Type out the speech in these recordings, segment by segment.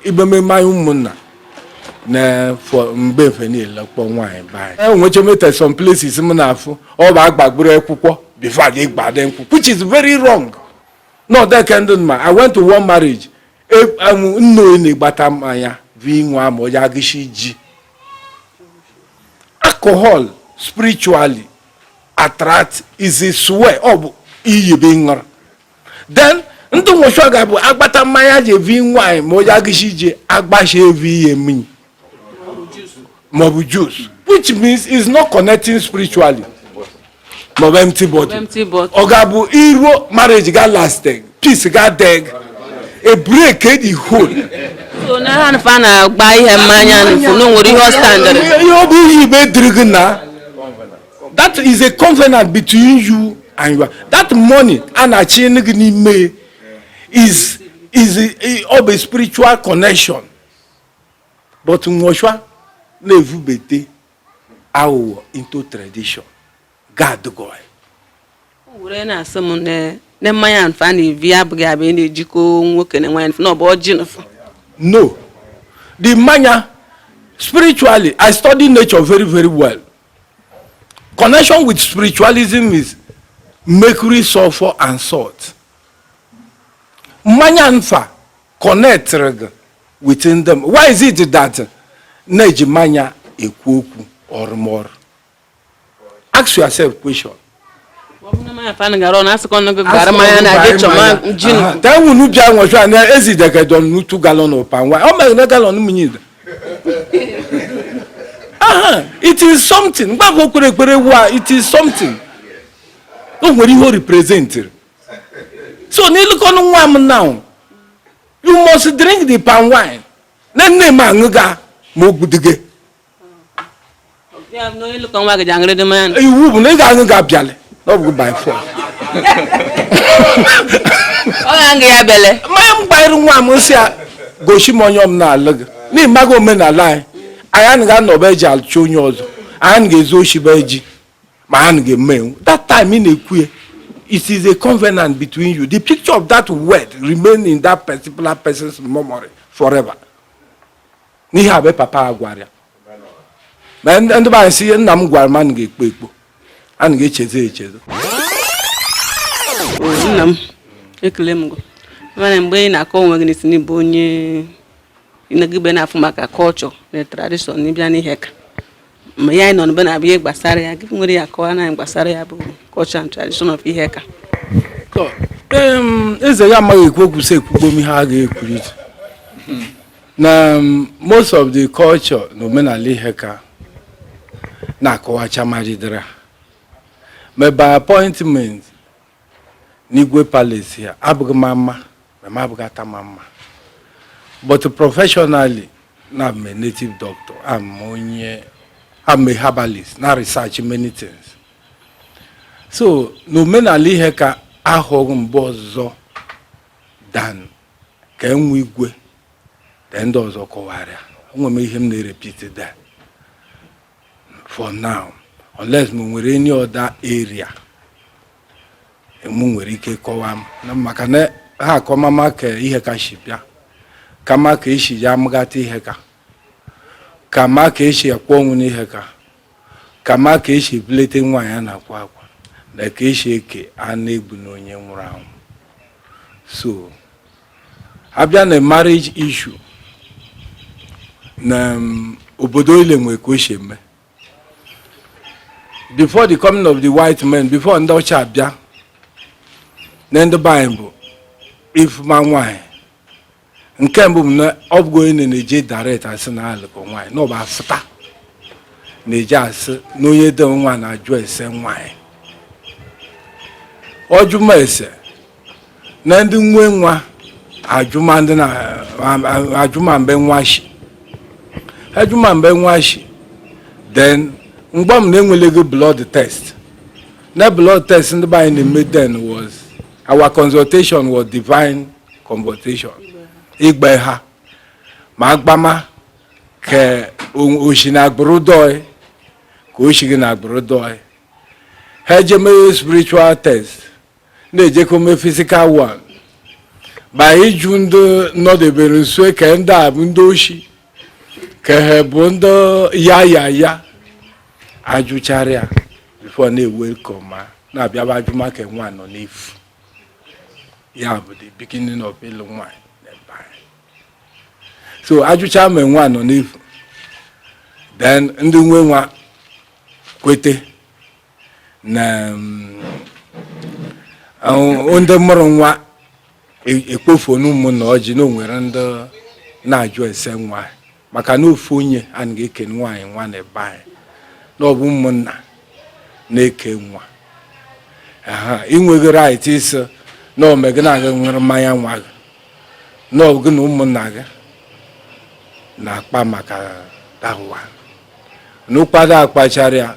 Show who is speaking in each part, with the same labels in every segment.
Speaker 1: Ibe me my umuna na for mbefe ni lokpo nwan bai. Enwe mete some places m na afu o ba agbagburu ekwukwo before they gbade nkwu, which is very wrong. No, that can do man. I went to one marriage. I'm no in the batamaya vinwa moya gishiji. Alcohol spiritually attract is a swear of iyi being. Then ndu mo shoga bu agbata maya je vinwa moya gishiji agbashe vi emi. Mobu juice, which means is not connecting spiritually. Mobu empty bottle. Ogabu iro marriage got lasting, peace got deg, a break the whole.
Speaker 2: So now I'm fan buy him man no worry ho standard.
Speaker 1: You be drigna. That is a covenant between you and you. That money and a chain me is a spiritual connection. But Mosha never bete our into tradition. God go.
Speaker 2: Ure na asem ne manya nfa na via bga be na ejiko nwoke na nwan no bo jinofo.
Speaker 1: No. The manya spiritually I study nature very very well. Connection with spiritualism is mercury, sulfur and salt. Manya nfa connect within them. Why is it that neji manya ekwoku or more? Ask yourself question. Then we look at what and is it that I don't 2 gallons of palm wine? Oh my gallon minute. It is something. It is something. Don't worry who represent it. So now you must drink the palm wine. Then name manga mogudige.
Speaker 2: Yeah, no look on like jungle the man.
Speaker 1: You wouldn't get biale. Not good by 4.
Speaker 2: Oh, angry belle.
Speaker 1: My byron one musia go shimonyom na lug. Ni mago men a lie. I ain't got no bejal chonyos. I ain't get zo shibeji. My aunt get men. That time in a queer. It is a covenant between you. The picture of that word remain in that particular person's memory forever. Ni have papa agwaria. And the by see nam guarman get quick. And get chezo.
Speaker 2: Nam ekelemgo. Mana mgbe na ko nwe gni sini bonye inagibe na afumaka culture na tradition ni bia ni heka. Ma ya no be na bia gbasara ya give nwere ya ko na gbasara ya bu culture and tradition of heka.
Speaker 1: So eze ya ma ekwoku se kwugbo mi ha ga ekwuri. Na most of the culture no menali heka na ko acha maridra. Me by appointment Nigwe Palace here, Abgamama, Mabgata Mama. But professionally, I'm a native doctor. I'm a herbalist, not researching many things. So, no men ali heka ahogum bozo than can we go? Then those are Kowaria. I'm going to make him repeat that. For now, unless we any other area. Nwere ike kọwam na maka na ha akọmama ka ihe ka shipia kama ka ishi ya mgata ihe ka kama ka ishi akwa onwu n'ihe ka kama ka ishi bilete nwa ya na akwa akwa na ka ishi eke a na-egbu na onye nwụrụ anwụ. So abịa na marriage issue na obodo ile nwe ka o shi eme before the coming of the white men, before ndị ọcha abịa. Then the Bible, if my wine, and Campbell of going in a jet direct as an alcohol wine, no by fata. They just no, you don't want to address and wine. Or you may say, Nanding Wingwa, Ajumandana, Ajuman Ben Washi. Ajuman Ben Washi. Then, Mbom then will go blood test. That blood test in the Bible in the then was. Our consultation was divine consultation. Igbeha, magbama, ke ushinagbrodoi, kushinagbrodoi. Hejeme spiritual test. Nejekome physical one. ba iju ndị nọdebere nso ka ndị a bụ ndị oshi ka ha bụ ndị ya ajụchara ya before na-ewelkọma na-abịaba ajụma ka nwa nọ n'efu ya bụ the beginning of ịlụ nwaanyị n'ebe anyị. So ajụcha ma nwa nọ n'efu, then ndị nwe nwa kwete na ndị mụrụ nwa ekpofu n'ụmụnna ọjị na o nwere ndị na-ajụ ese nwa maka na ofu onye a na-eke nwaanyị nwa n'ebe anyị na ọ bụ ụmụnna na-eke nwa. Inweghị right isi na omegị na-aga nwere mmanya nwa gị na ọ gị na ụmụnna gị na-akpa maka dawa n'ụkpado akpachara ya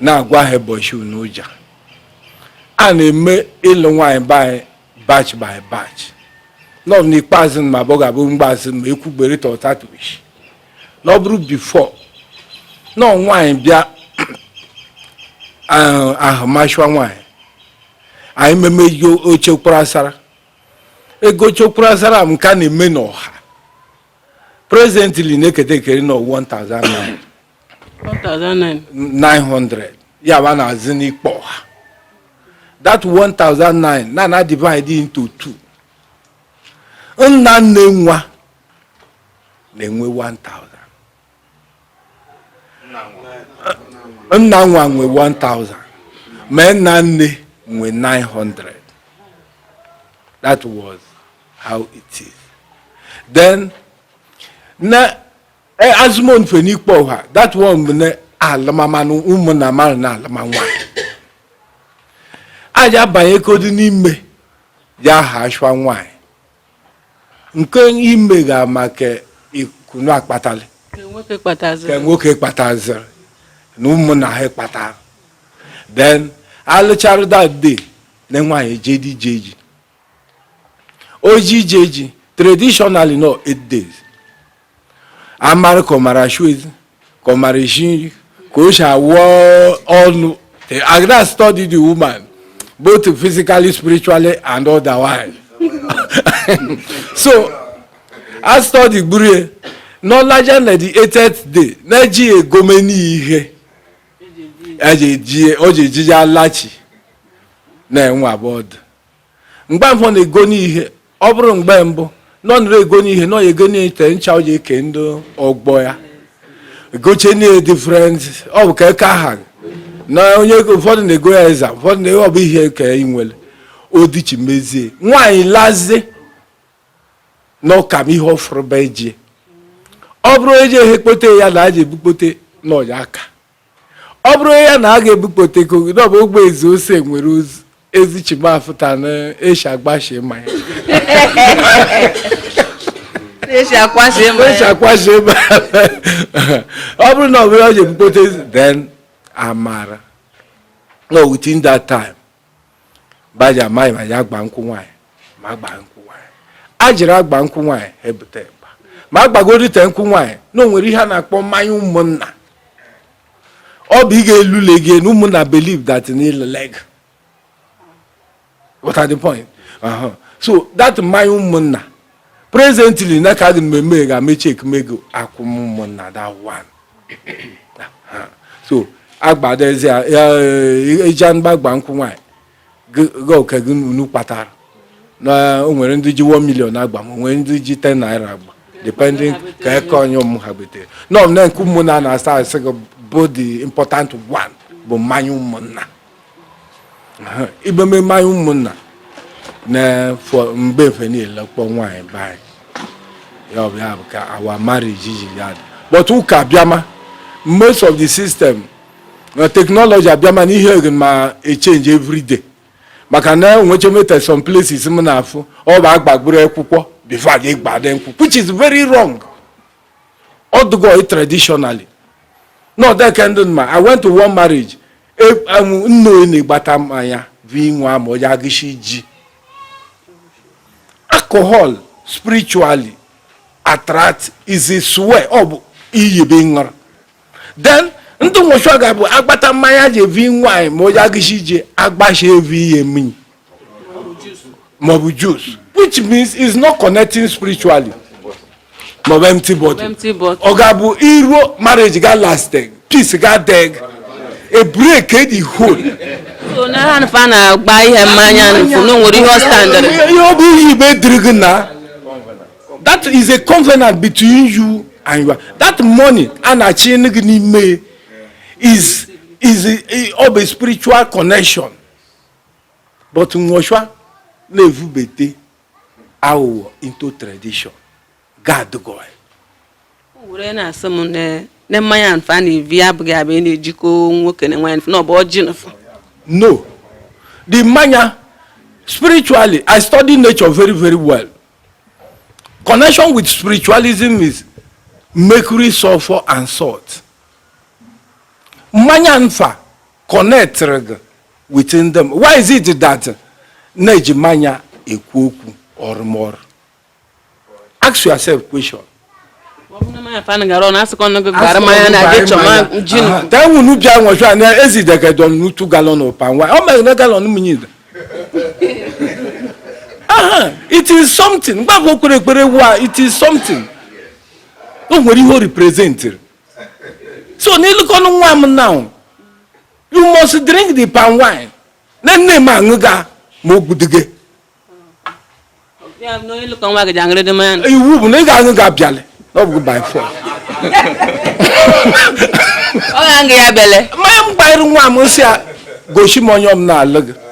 Speaker 1: na-agwa ha ụbọchị n'ụja. A na-eme ịlụ nwaanyị be anyị batch by batch. Nọ n'ikpeazụ ma ọ ga-abụ mgbazụ ma ekwugbere tọtatuishi na ọ bụrụ bifọ nọ nwaanyị bịa ahụmashwa nwaanyị anyị meme oche okporo asara ego oche okporo asara m ka na-eme n'ọha presently na-ekete ekere nọ 1,900 ya bụ a na-azụ n'ikpe ọha. That 1,009 na divide into 2. Nna nne nwa na-enwe 1,000. Nna nwa nwe 1,000 ma nna nne nwe 900. That was how it is. Then na azụmọn fe n'ikpe ọha, that one bụ na alamamanụ ụmụnna mmadụ na alamanwa aja banye kodu n'ime ya ha ashwa nwaanyị nke ime ga maka ikunu akpatali ka nwoke kpataziri na ụmụnna ha kpatara. Then alụchara that day na nwaanyị jeji oji traditionally no 8 days. Amara komara shuezi komara shinri ko sha wo all I gonna study the woman both physically, spiritually and otherwise. So I study Bure no larger than the 80th day neji egomeni ihe oje alachi na enwe abod mgbe mfo na egoni ihe ọ bụrụ mgbe mbụ nọ nre egoni ihe nọ egoni ite ncha oje ke ndo ogbo ya goche ni different ọ bụ ka ha na onye ụfọdụ na-ego ya eza ụfọdụ na ọ bụ ihe ka inwele odichi mezie nwaanyị lazie n'ọka m ihe ọfụrụ be ji ọ bụrụ eji ehe kpote ya na aja ebukpote n'ọya aka ọ bụrụ ya na a ga-ebukpote kogi na ọ bụ ogbe ezi ose nwere ezi chimafụta na eshi agbashi mmanya
Speaker 2: eshi akwashe
Speaker 1: ọ bụrụ na ọ bụrụ ọ ji ebukpote then amara no within that time baja mai ma ya gba nkwụ nwaanyị ma gba nkwụ nwaanyị ajiri agba nkwụ nwaanyị ebute egba ma agbagoro ite nkwụ nwaanyị na nwere ihe a na-akpọ mmanya ụmụnna ọ bụ ị ga-elule gị na ụmụnna believe that in the leg. What are the point? So that mmanya ụmụnna presently na ka dị mmemme ga-emechi ekemego akwụm ụmụnna that one. So agbadezi ejan gbagba nkwụ nwaanyị go ka gị unu kpatara na o nwere ndị ji 1 million agba ma nwere ndị ji 10 naira agba depending ka eke onye ụmụ ha betere no na nke ụmụnna na-asa asị gị bụ the important one bụ mmanya ụmụnna. Ibeme mmanya ụmụnna na mgbe mfe niile kpọ nwaanyị baanyị ya ọ bịa bụ ka our marriage ji ya dị but ụka bịama most of the system technology abịama n'ihe ego ma change every day maka na nweche meta some places m na-afụ ọ bụ agbagburu akwụkwọ before they gbade nkwụ which is very wrong. Odugo traditionally no that kind of man I went to one marriage nno na-egbata mmanya vi nwa ma ya gishi ji alcohol spiritually attract is a swear ọ bụ iyebe ṅụrụ then ndị nwụchọ ga-abụ agbata mmanya ji evi nwaanyị ma onye agịshi ji agbashi evi ihe mmiri maọbụ juice which means it's not connecting spiritually. But empty body. Ogabu iro marriage got lasting, peace got dead, a break the whole.
Speaker 2: So now I'm fan of buy a man for no what you standard.
Speaker 1: That is a covenant between you and you. That money and a chain is of a spiritual connection. But Mosha never bete our into tradition. God go.
Speaker 2: We're not someone there. The man funny via Gabi Jiko working and went no board Jennifer.
Speaker 1: No. The manya spiritually, I study nature very, very well. Connection with spiritualism is mercury, sulfur, and salt. Manya nfa connect within them. Why is it that neji manya ekwoku or more? Ask yourself a question. It is something. It is something. Don't worry, represent it. So now, you must drink the palm wine. Then you will by force.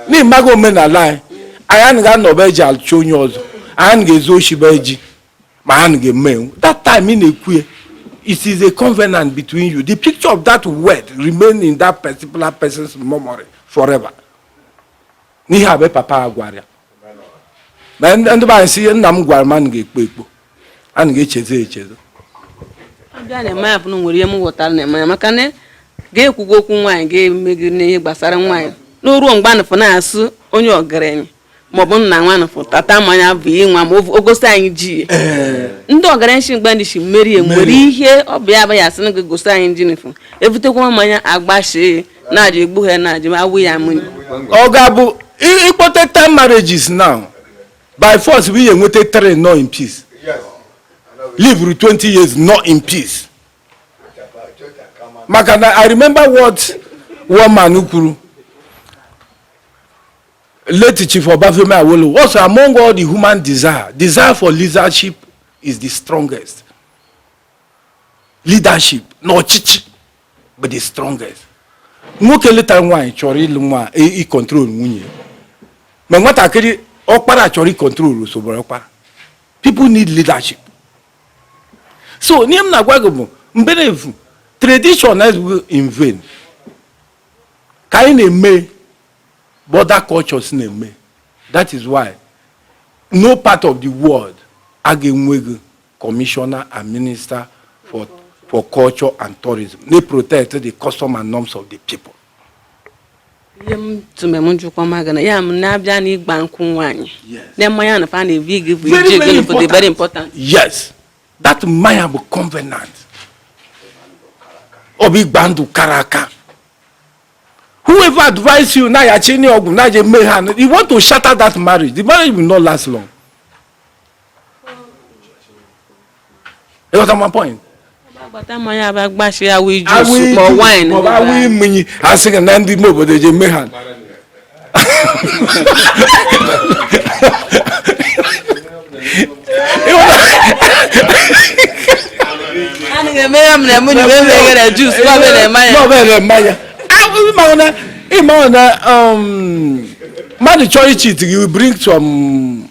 Speaker 1: Ni mago mena lie. Ayan ga no bejal chonyozo. Ayan ge zo shibeji. Man ge men. That time in a queer. It is a covenant between you. The picture of that word remain in that particular person's memory forever. Ni have papa agwaria. And the see nam gwarman ge kpepo. An ge cheze.
Speaker 2: Abia na map no nwere mu water na maka ne ge kwugo okwu nwan ge megi ne gbasara nwan no ruo mgba na na asu onye ogaranya maọbụ nna nwa na tata manya bụ inwa ma ogosi anyị ji ndị ogaranya shi mgba ndị shi mmeri enwere ihe ọbịa aba ya sị na gosi anyị ji nfu evutekwa manya agbashi na aje egbu he na aje awu ya munyi
Speaker 1: ogabu ikpote marriages now by force we enwete 3 no in peace. Live for 20 years not in peace. Makana, I remember what one man who late Chief Obafemi Awolowo was among all the human desire for leadership is the strongest. Leadership, not chichi, but the strongest. Nwoke later one chori lumwa e control nwunye. Me nwata kiri okpara chori control so okpara. People need leadership. So, name na gwagobo mbenevu tradition is in vain. Kaine me, but that cultures me. That is why no part of the world agenwege commissioner and minister for culture and tourism. They protect the custom and norms of the people.
Speaker 2: Yem tumemunju kwa magana yam na bia ni gbanku nwanyi. Dem maya na fa na big very important.
Speaker 1: Yes. That mayable covenant. Obi bandu karaka. Whoever advise you now, you want to shatter that marriage. The marriage will not last long. You got my point?
Speaker 2: But I'm wine.
Speaker 1: I sing a Nandi Mobo, the Mehan. Man, cheat, you bring some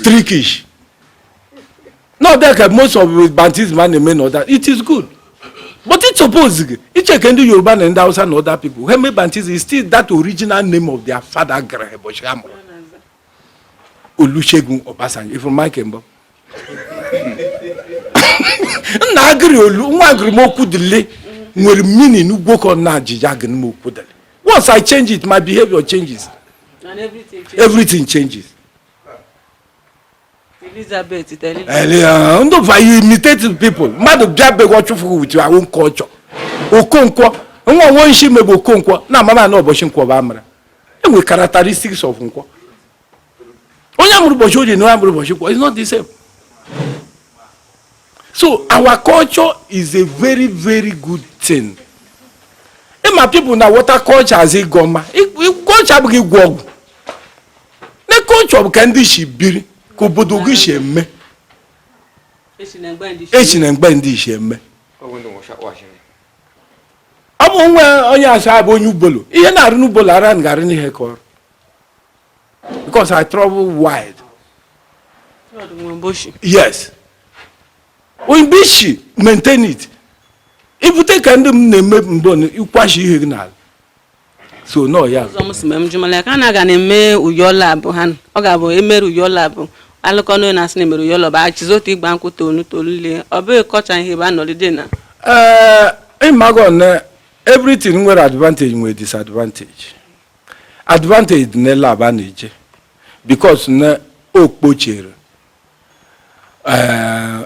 Speaker 1: trickish. Not that most of the Bantis man may know that it is good. But it's supposed each can do Yoruba and Hausa and other people. Heme Bantis is still that original name of their father Greboshamo. Olusegun Obasanjo from Mike Embo. Na agri olu nwa agri mo kudile nwere meaning ugbo na ajijag mo kudile. Once I change it, my behavior changes.
Speaker 2: And
Speaker 1: everything changes.
Speaker 2: Elizabeth,
Speaker 1: you imitate people. Madu jabe what you with your own culture. Okonkwo, nwa won shi mebo Okonkwo. Na mama na oboshin kwa ba amra. E we characteristics of Nkwo. It's not the same. So our culture is a very, very good thing. If my people now what a culture as a goma, culture be gwog. The culture can do she be ko bodogi she me. Echi na ngba ndi she me. Amu nwa onye asa abo onye ubolo. Ihe na aru n'ubolo ara ngari ni hekor. Because I travel wide. Yes. When bishi maintain it. If you take and you kwash you. So no, yeah.
Speaker 2: Kana ga na-eme uyo lab han. Ọ ga-abụ emerụ uyo lab. Alụkọnụ na asị na-emerụ uyo lab. Achịzotu igba nkwụ tolule. Ọ bụ kọcha ihe ba nọlide na.
Speaker 1: Imagon everything nwere advantage nwere disadvantage. Advantage na lab anaje. Because na okpochere.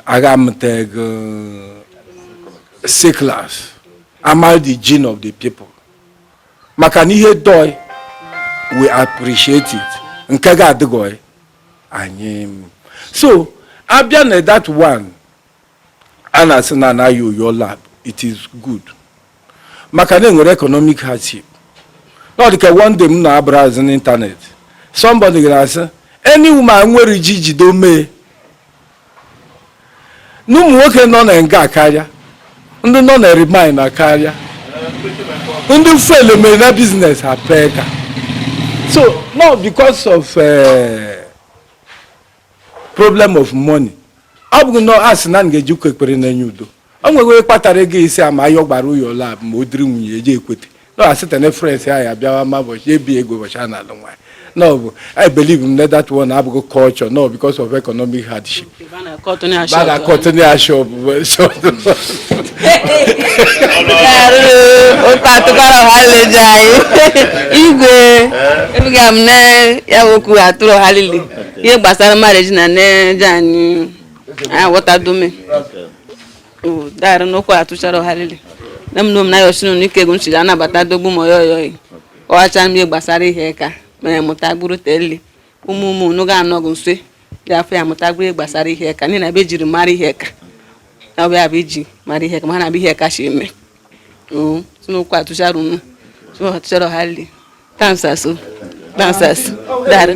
Speaker 1: Agamteg C-class. Am I the gene of the people? Makanihe doy, we appreciate it. Nkaga adegoy, anyim. So, Abiane that one, anasina na your lab, it is good. Makane economic hardship. Not like one day na browse on internet. Somebody gonna say, any woman where Gigi do me. No nwoke nọ na nga karịa ndị nọ na remind na karịa ndị fail me na business apega. So not because of problem of money. Abụ no as na ngeju kwekpere na nyudo. Onwewe kpatara ego isi ama ayo gbara uyo lab ma odiri nwunye eje ekwete. No asite na friends ya bịawa ma bo ebi ego bo chana lo nwa. No, I believe in that one have culture. No, because of economic hardship. Bana cotton shop. So.
Speaker 2: Mere mutagburu tele umumu no ga anogu nse ya fa ya mutagburu gbasara ihe ka ni na be jiri mari ihe ka na be abiji mari ihe ka mana be ihe ka sheme o sunu kwa tusharu nu so tusharu hali dansas dar